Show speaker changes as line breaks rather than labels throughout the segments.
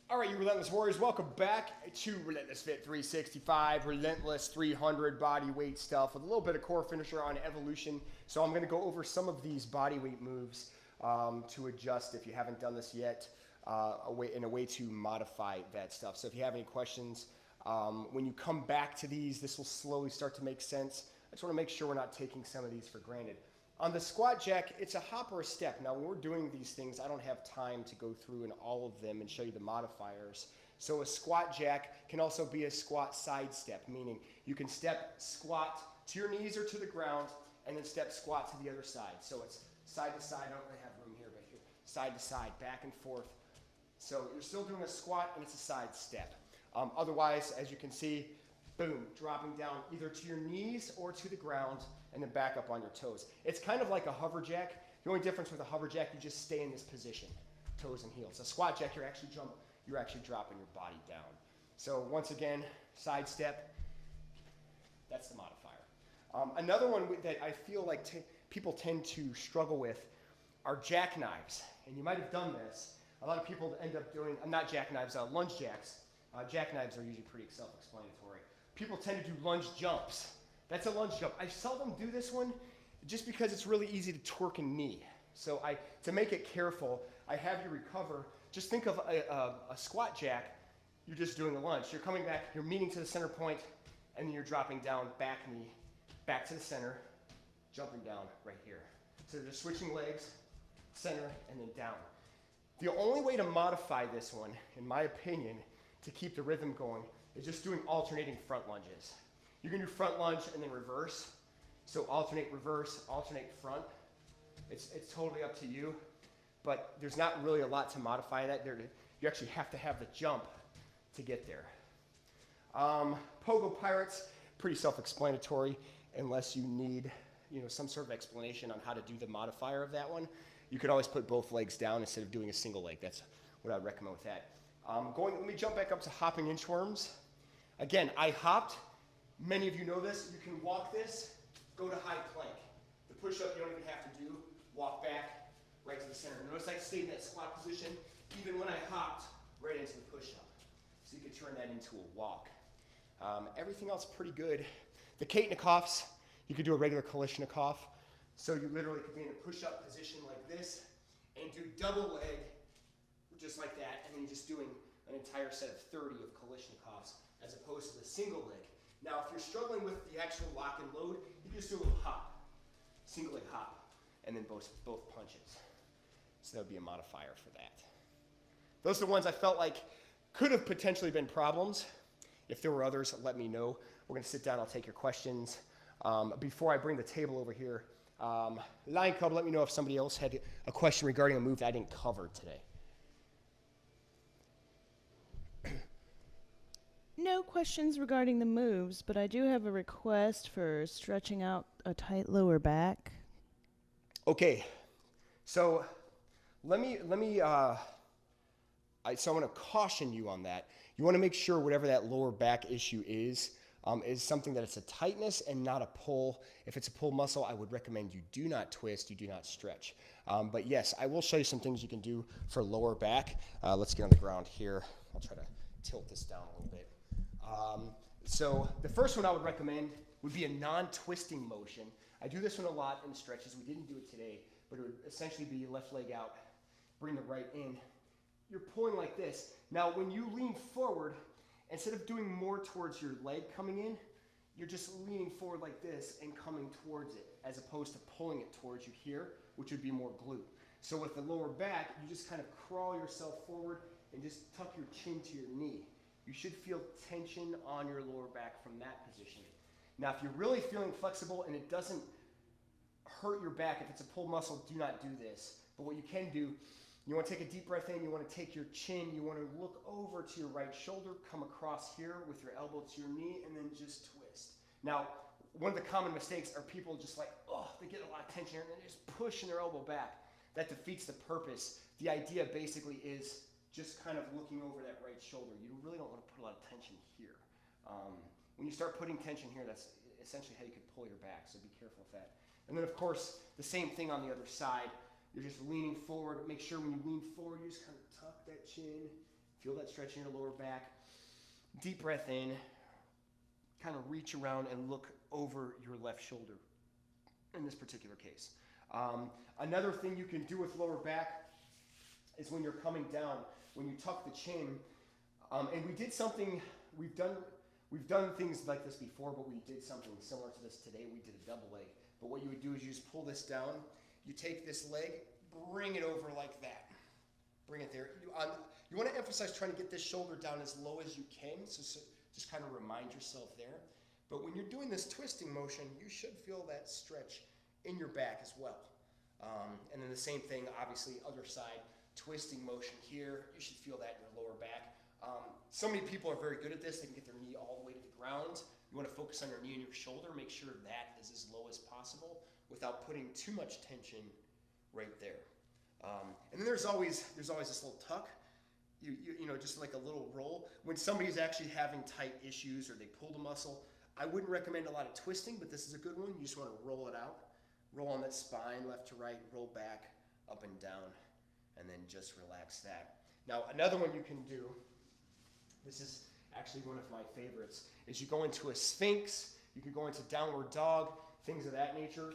All right, you Relentless Warriors, welcome back to Relentless Fit 365, Relentless 300 body weight stuff with a little bit of core finisher on evolution. So I'm going to go over some of these body weight moves to adjust if you haven't done this yet, in a way to modify that stuff. So if you have any questions, when you come back to these, this will slowly start to make sense. I just want to make sure we're not taking some of these for granted. On the squat jack, it's a hop or a step. Now, when we're doing these things, I don't have time to go through in all of them and show you the modifiers. So a squat jack can also be a squat side step, meaning you can step squat to your knees or to the ground, and then step squat to the other side. So it's side to side. I don't really have room here, but here, side to side, back and forth. So you're still doing a squat, and it's a side step. Otherwise, as you can see, boom, dropping down either to your knees or to the ground, and then back up on your toes. It's kind of like a hover jack. The only difference with a hover jack, you just stay in this position, toes and heels. A squat jack, you're actually dropping your body down. So once again, side step, that's the modifier. Another one that I feel like people tend to struggle with are jackknives. And you might have done this. A lot of people end up doing, not jackknives, lunge jacks. Jackknives are usually pretty self-explanatory. People tend to do lunge jumps. That's a lunge jump. I seldom do this one just because it's really easy to twerk a knee. So to make it careful, I have you recover. Just think of a squat jack. You're just doing a lunge. You're coming back, you're meeting to the center point, and then you're dropping down, back knee, back to the center, jumping down right here. So just switching legs, center, and then down. The only way to modify this one, in my opinion, to keep the rhythm going, is just doing alternating front lunges. You can do front lunge and then reverse. So alternate reverse, alternate front. It's totally up to you, but there's not really a lot to modify that. You actually have to have the jump to get there. Pogo Pirates, pretty self-explanatory unless you need some sort of explanation on how to do the modifier of that one. You could always put both legs down instead of doing a single leg. That's what I'd recommend with that. Let me jump back up to hopping inchworms. Again, I hopped. Many of you know this. You can walk this, go to high plank. The push-up you don't even have to do. Walk back, right to the center. Notice I stayed in that squat position even when I hopped right into the push-up. So you can turn that into a walk. Everything else pretty good. The Kaitnikovs, you could do a regular Kalishnikov. So you literally could be in a push-up position like this and do double leg just like that, and then you're just doing an entire set of 30 of Kalishnikovs as opposed to the single leg. Now, if you're struggling with the actual lock and load, you can just do a little hop, single leg hop, and then both punches. So that would be a modifier for that. Those are the ones I felt like could have potentially been problems. If there were others, let me know. We're going to sit down. I'll take your questions. Before I bring the table over here, Lion Cub, let me know if somebody else had a question regarding a move that I didn't cover today.
No questions regarding the moves, but I do have a request for stretching out a tight lower back.
Okay, so I want to caution you on that. You want to make sure whatever that lower back issue is something that it's a tightness and not a pull. If it's a pull muscle, I would recommend you do not twist, you do not stretch. But yes, I will show you some things you can do for lower back. Let's get on the ground here. I'll try to tilt this down a little bit. So the first one I would recommend would be a non-twisting motion. I do this one a lot in stretches. We didn't do it today, but it would essentially be left leg out, bring the right in. You're pulling like this. Now, when you lean forward, instead of doing more towards your leg coming in, you're just leaning forward like this and coming towards it, as opposed to pulling it towards you here, which would be more glute. So with the lower back, you just kind of crawl yourself forward and just tuck your chin to your knee. You should feel tension on your lower back from that position. Now, if you're really feeling flexible and it doesn't hurt your back, if it's a pull muscle, do not do this. But what you can do, you want to take a deep breath in, you want to take your chin, you want to look over to your right shoulder, come across here with your elbow to your knee, and then just twist. Now, one of the common mistakes are people just like, they get a lot of tension here, and then they just pushing their elbow back. That defeats the purpose. The idea basically is just kind of looking over that right shoulder. You really don't want to put a lot of tension here. When you start putting tension here, that's essentially how you could pull your back, so be careful with that. And then, of course, the same thing on the other side. You're just leaning forward. Make sure when you lean forward, you just kind of tuck that chin, Feel that stretch in your lower back. Deep breath in. Kind of reach around and look over your left shoulder in this particular case. Another thing you can do with lower back is when you're coming down, when you tuck the chin, and we did something, we've done things like this before, but we did something similar to this today. We did a double leg. But what you would do is you just pull this down, you take this leg, bring it over like that. Bring it there. You want to emphasize trying to get this shoulder down as low as you can, so just kind of remind yourself there. But when you're doing this twisting motion, you should feel that stretch in your back as well. And then the same thing, obviously, other side, twisting motion here. You should feel that in your lower back. So many people are very good at this. They can get their knee all the way to the ground. You want to focus on your knee and your shoulder. Make sure that is as low as possible without putting too much tension right there. And then there's always this little tuck. You know, just like a little roll. When somebody's actually having tight issues or they pulled a muscle, I wouldn't recommend a lot of twisting, but this is a good one. You just want to roll it out. Roll on that spine, left to right, roll back, up and down, and then just relax that. Now, another one you can do, this is actually one of my favorites, is you go into a Sphinx, you can go into downward dog, things of that nature.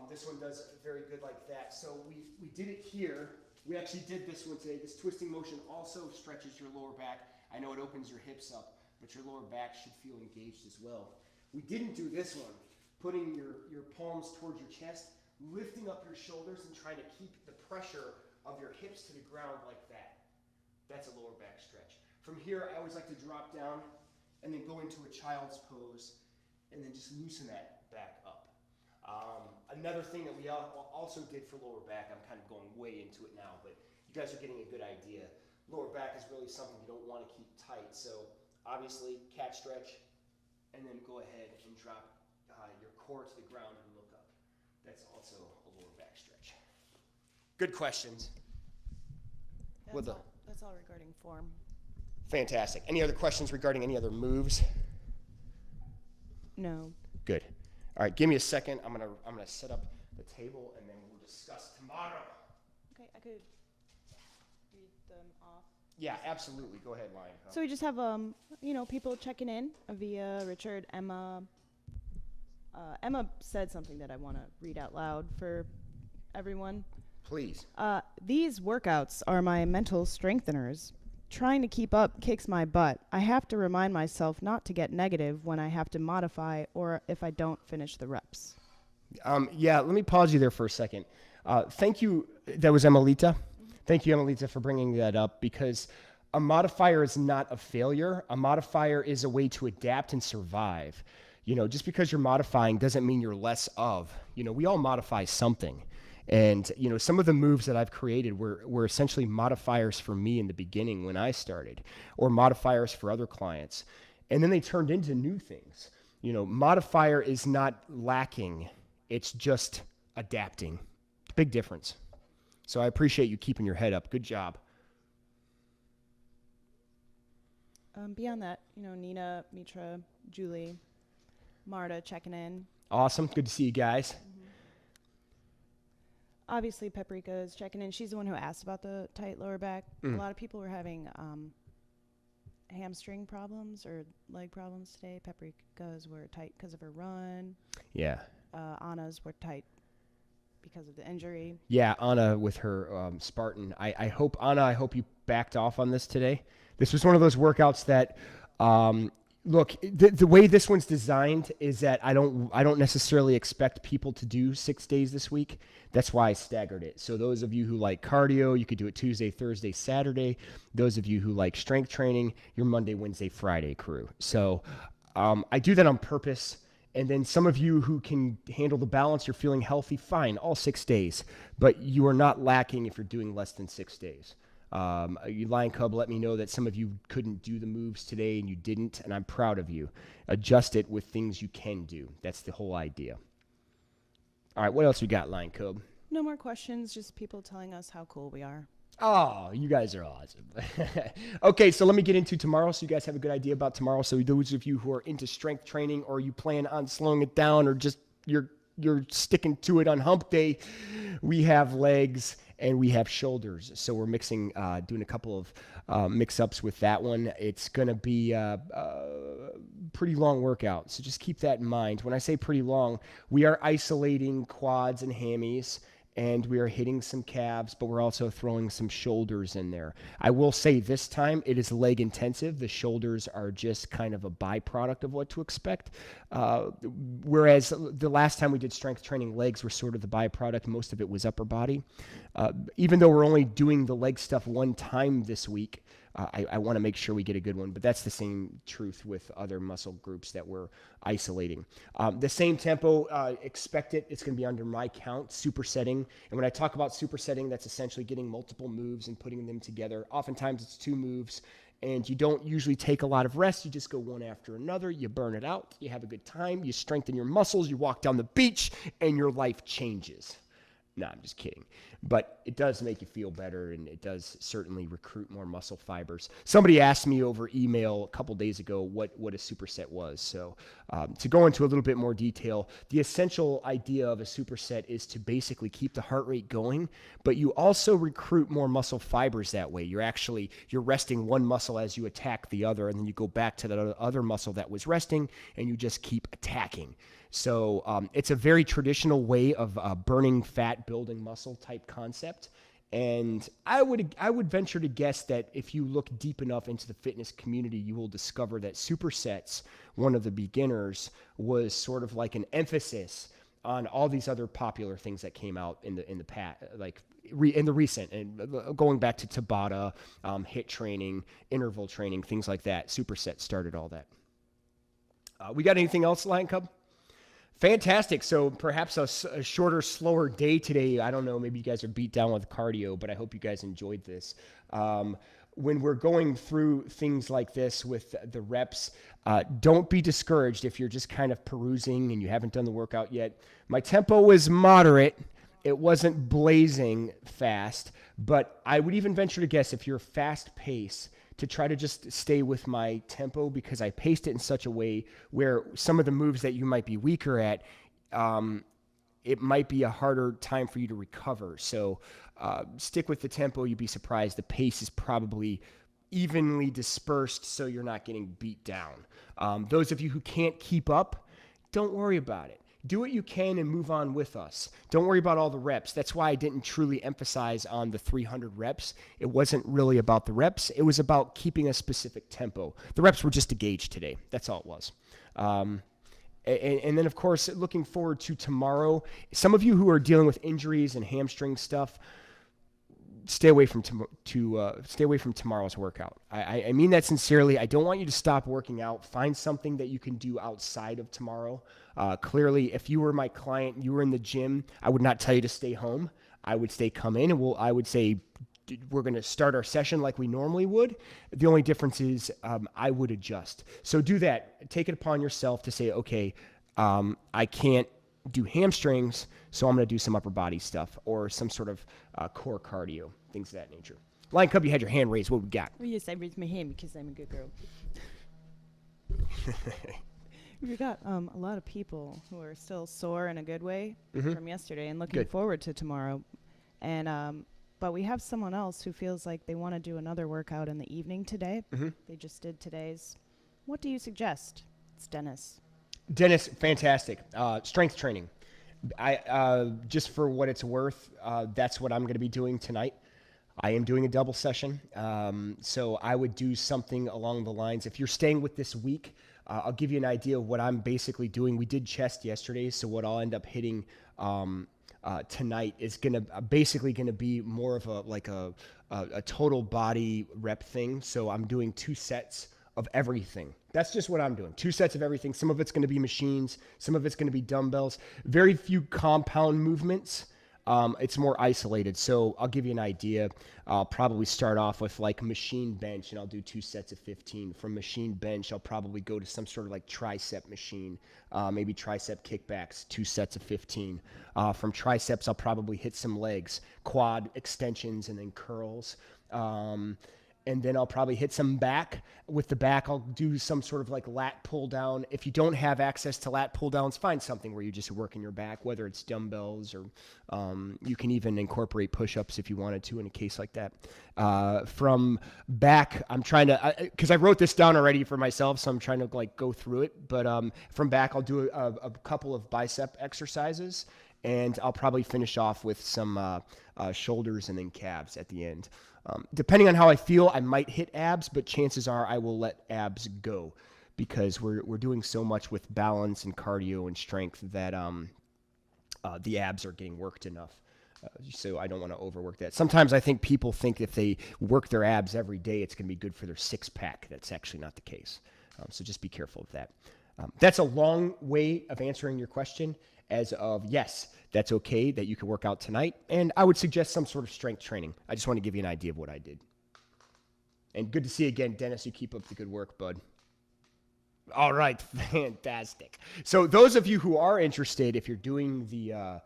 This one does very good like that. So we did it here. We actually did this one today. This twisting motion also stretches your lower back. I know it opens your hips up, but your lower back should feel engaged as well. We didn't do this one, putting your palms towards your chest, lifting up your shoulders and trying to keep the pressure of your hips to the ground like that. That's a lower back stretch. From here, I always like to drop down and then go into a child's pose and then just loosen that back up. Another thing that we also did for lower back, I'm kind of going way into it now, but you guys are getting a good idea. Lower back is really something you don't want to keep tight. So obviously, cat stretch, and then go ahead and drop your core to the ground and look up. That's also a lower back stretch. Good questions.
That's all regarding form.
Fantastic. Any other questions regarding any other moves?
No.
Good. All right, give me a second. I'm gonna set up the table and then we'll discuss tomorrow.
Okay, I could read them off.
Yeah, absolutely. Go ahead, Lion.
So we just have people checking in via Richard, Emma. Emma said something that I want to read out loud for everyone.
Please.
These workouts are my mental strengtheners. Trying to keep up kicks my butt. I have to remind myself not to get negative when I have to modify or if I don't finish the reps.
Yeah, let me pause you there for a second. Thank you. That was Emelita. Thank you, Emelita, for bringing that up, because a modifier is not a failure. A modifier is a way to adapt and survive. You know, just because you're modifying doesn't mean you're less of. You know, we all modify something. And, you know, some of the moves that I've created were essentially modifiers for me in the beginning when I started, or modifiers for other clients. And then they turned into new things. You know, modifier is not lacking. It's just adapting. Big difference. So I appreciate you keeping your head up. Good job.
Beyond that, you know, Nina, Mitra, Julie, Marta checking in.
Awesome. Good to see you guys.
Obviously, Paprika is checking in. She's the one who asked about the tight lower back. A lot of people were having hamstring problems or leg problems today. Paprika's were tight because of her run.
Yeah.
Anna's were tight because of the injury.
Yeah, Anna with her Spartan. I hope, Anna, I hope you backed off on this today. This was one of those workouts that, look, the way this one's designed is that I don't necessarily expect people to do 6 days this week. That's why I staggered it. So those of you who like cardio, you could do it Tuesday, Thursday, Saturday. Those of you who like strength training, your Monday, Wednesday, Friday crew. So I do that on purpose. And then some of you who can handle the balance, you're feeling healthy, fine, all 6 days. But you are not lacking if you're doing less than 6 days. Lion Cub let me know that some of you couldn't do the moves today and you didn't, and I'm proud of you. Adjust it with things you can do. That's the whole idea. All right, what else we got, Lion Cub?
No more questions, just people telling us how cool we are.
Oh, you guys are awesome. Okay, so let me get into tomorrow so you guys have a good idea about tomorrow. So those of you who are into strength training or you plan on slowing it down or just you're you're sticking to it on hump day, we have legs and we have shoulders. So we're mixing, doing a couple of mix-ups with that one. It's going to be a pretty long workout, so just keep that in mind. When I say pretty long, we are isolating quads and hammies, and we are hitting some calves, but we're also throwing some shoulders in there. I will say this time it is leg intensive. The shoulders are just kind of a byproduct of what to expect. Whereas the last time we did strength training, legs were sort of the byproduct. Most of it was upper body. Even though we're only doing the leg stuff one time this week, I want to make sure we get a good one, but that's the same truth with other muscle groups that we're isolating. The same tempo, expect it. It's going to be under my count, supersetting. And when I talk about supersetting, that's essentially getting multiple moves and putting them together. Oftentimes it's 2 moves, and you don't usually take a lot of rest. You just go one after another. You burn it out. You have a good time. You strengthen your muscles. You walk down the beach, and your life changes. No, I'm just kidding. But it does make you feel better, and it does certainly recruit more muscle fibers. Somebody asked me over email a couple days ago what a superset was. So to go into a little bit more detail, the essential idea of a superset is to basically keep the heart rate going, but you also recruit more muscle fibers that way. You're resting one muscle as you attack the other, and then you go back to that other muscle that was resting, and you just keep attacking. So it's a very traditional way of burning fat, building muscle type concept. And I would venture to guess that if you look deep enough into the fitness community, you will discover that supersets, one of the beginners, was sort of like an emphasis on all these other popular things that came out in the past, like in the recent, and going back to Tabata, HIIT training, interval training, things like that. Superset started all that. We got anything else, Lion Cub? Fantastic. So perhaps a shorter, slower day today. I don't know. Maybe you guys are beat down with cardio, but I hope you guys enjoyed this. When we're going through things like this with the reps, don't be discouraged if you're just kind of perusing and you haven't done the workout yet. My tempo was moderate. It wasn't blazing fast, but I would even venture to guess if you're fast pace, to try to just stay with my tempo, because I paced it in such a way where some of the moves that you might be weaker at, it might be a harder time for you to recover. So stick with the tempo. You'd be surprised. The pace is probably evenly dispersed, so you're not getting beat down. Those of you who can't keep up, don't worry about it. Do what you can and move on with us. Don't worry about all the reps. That's why I didn't truly emphasize on the 300 reps. It wasn't really about the reps. It was about keeping a specific tempo. The reps were just a gauge today. That's all it was. And then, of course, looking forward to tomorrow. Some of you who are dealing with injuries and hamstring stuff, stay away from tomorrow's workout. I mean that sincerely. I don't want you to stop working out. Find something that you can do outside of tomorrow. Clearly, if you were my client, you were in the gym, I would not tell you to stay home. I would say come in, and I would say we're going to start our session like we normally would. The only difference is I would adjust. So do that. Take it upon yourself to say, okay, I can't do hamstrings, so I'm going to do some upper body stuff or some sort of core cardio, things of that nature. Lion Cub, you had your hand raised. What we got?
Well, yes, I raised my hand because I'm a good girl. We've got a lot of people who are still sore in a good way from yesterday and looking forward to tomorrow. And but we have someone else who feels like they want to do another workout in the evening today. They just did today's. What do you suggest? It's Dennis.
Dennis, fantastic. Strength training. Just for what it's worth, that's what I'm going to be doing tonight. I am doing a double session. So I would do something along the lines, if you're staying with this week, I'll give you an idea of what I'm basically doing. We did chest yesterday, so what I'll end up hitting tonight is basically gonna be more of a total body rep thing. So I'm doing 2 sets of everything. That's just what I'm doing. 2 sets of everything. Some of it's going to be machines. Some of it's going to be dumbbells. Very few compound movements. It's more isolated. So I'll give you an idea. I'll probably start off with like machine bench, and I'll do 2 sets of 15. From machine bench, I'll probably go to some sort of like tricep machine, maybe tricep kickbacks, 2 sets of 15. From triceps, I'll probably hit some legs, quad extensions, and then curls. and then I'll probably hit some back. With the back, I'll do some sort of like lat pull down. If you don't have access to lat pull downs, find something where you just work in your back, whether it's dumbbells or you can even incorporate push-ups if you wanted to in a case like that. From back, I'm trying to, because I wrote this down already for myself, so I'm trying to like go through it. But from back, I'll do a couple of bicep exercises, and I'll probably finish off with some shoulders and then calves at the end. Depending on how I feel, I might hit abs, but chances are I will let abs go because we're doing so much with balance and cardio and strength that the abs are getting worked enough. So I don't want to overwork that. Sometimes I think people think if they work their abs every day, it's going to be good for their six-pack. That's actually not the case. So just be careful of that. That's a long way of answering your question as of yes, that's okay that you can work out tonight. And I would suggest some sort of strength training. I just want to give you an idea of what I did. And good to see you again, Dennis. You keep up the good work, bud. All right, fantastic. So those of you who are interested, if you're doing the,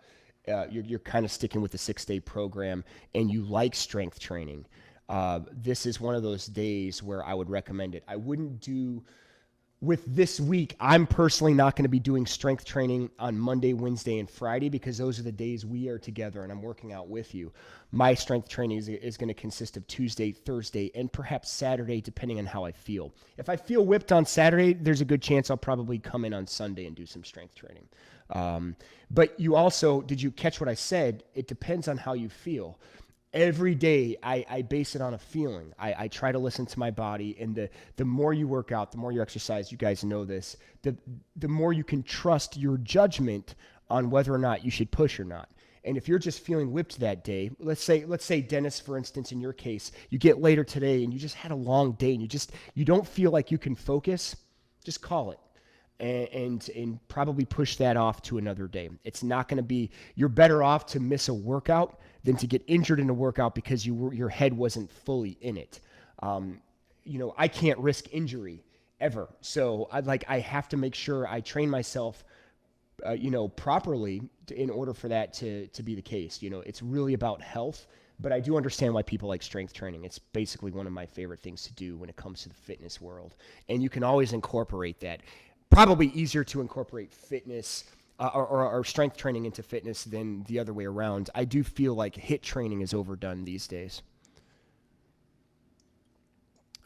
you're kind of sticking with the 6-day program and you like strength training, this is one of those days where I would recommend it. I wouldn't do... With this week, I'm personally not going to be doing strength training on Monday, Wednesday, and Friday because those are the days we are together and I'm working out with you. My strength training is going to consist of Tuesday, Thursday, and perhaps Saturday, depending on how I feel. If I feel whipped on Saturday, there's a good chance I'll probably come in on Sunday and do some strength training. But you also, did you catch what I said? It depends on how you feel. Every day, I base it on a feeling. I try to listen to my body, and the more you work out, the more you exercise, you guys know this, the more you can trust your judgment on whether or not you should push or not. And if you're just feeling whipped that day, let's say Dennis, for instance, in your case, you get later today and you just had a long day and you don't feel like you can focus, just call it. And probably push that off to another day. It's not going to be, you're better off to miss a workout than to get injured in a workout because your head wasn't fully in it. I can't risk injury ever. So I have to make sure I train myself, properly in order for that to be the case. It's really about health, but I do understand why people like strength training. It's basically one of my favorite things to do when it comes to the fitness world. And you can always incorporate that. Probably easier to incorporate fitness or strength training into fitness than the other way around. I do feel like HIIT training is overdone these days.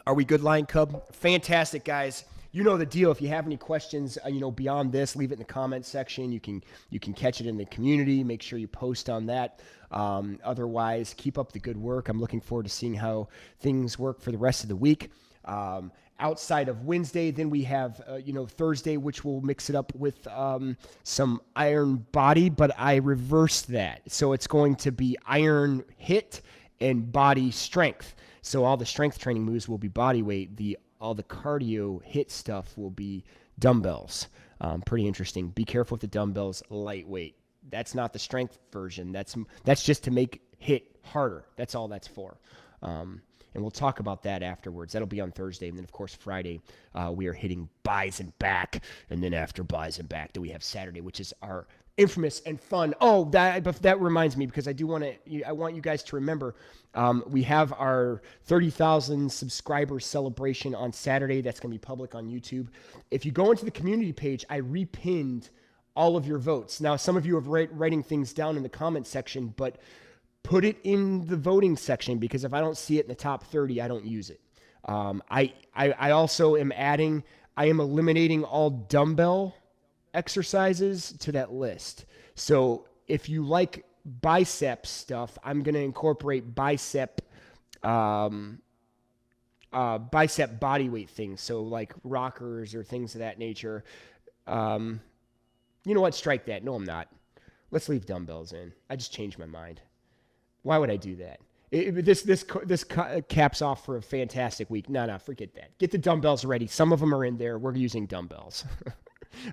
Are we good, Lion Cub? Fantastic, guys. You know the deal. If you have any questions, beyond this, leave it in the comment section. You can catch it in the community. Make sure you post on that. Otherwise, keep up the good work. I'm looking forward to seeing how things work for the rest of the week. Outside of Wednesday, then we have, Thursday, which we'll mix it up with some iron body, but I reversed that. So it's going to be iron HIIT and body strength. So all the strength training moves will be body weight. All the cardio HIIT stuff will be dumbbells. Pretty interesting. Be careful with the dumbbells, lightweight. That's not the strength version. That's just to make HIIT harder. That's all that's for. And we'll talk about that afterwards. That'll be on Thursday. And then, of course, Friday, we are hitting buys and back. And then after buys and back, then we have Saturday, which is our infamous and fun. Oh, that reminds me, because I want you guys to remember, we have our 30,000 subscriber celebration on Saturday. That's going to be public on YouTube. If you go into the community page, I repinned all of your votes. Now, some of you have writing things down in the comment section, but put it in the voting section, because if I don't see it in the top 30, I don't use it. I also am eliminating all dumbbell exercises to that list. So if you like bicep stuff, I'm going to incorporate bicep body weight things. So like rockers or things of that nature. You know what? Strike that. No, I'm not. Let's leave dumbbells in. I just changed my mind. Why would I do that? This caps off for a fantastic week. No, forget that. Get the dumbbells ready. Some of them are in there. We're using dumbbells.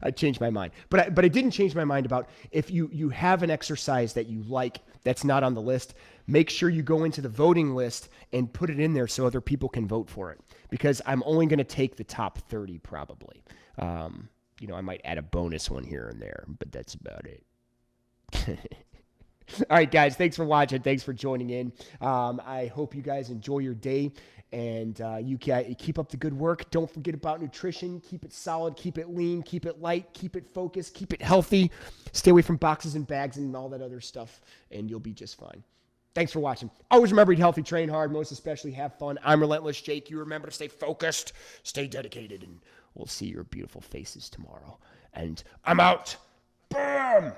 I changed my mind. But I didn't change my mind about if you have an exercise that you like that's not on the list, make sure you go into the voting list and put it in there so other people can vote for it. Because I'm only going to take the top 30 probably. I might add a bonus one here and there, but that's about it. All right, guys, thanks for watching. Thanks for joining in. I hope you guys enjoy your day, and you keep up the good work. Don't forget about nutrition. Keep it solid. Keep it lean. Keep it light. Keep it focused. Keep it healthy. Stay away from boxes and bags and all that other stuff, and you'll be just fine. Thanks for watching. Always remember, eat healthy, train hard, most especially have fun. I'm Relentless Jake. You remember to stay focused, stay dedicated, and we'll see your beautiful faces tomorrow. And I'm out. Bam!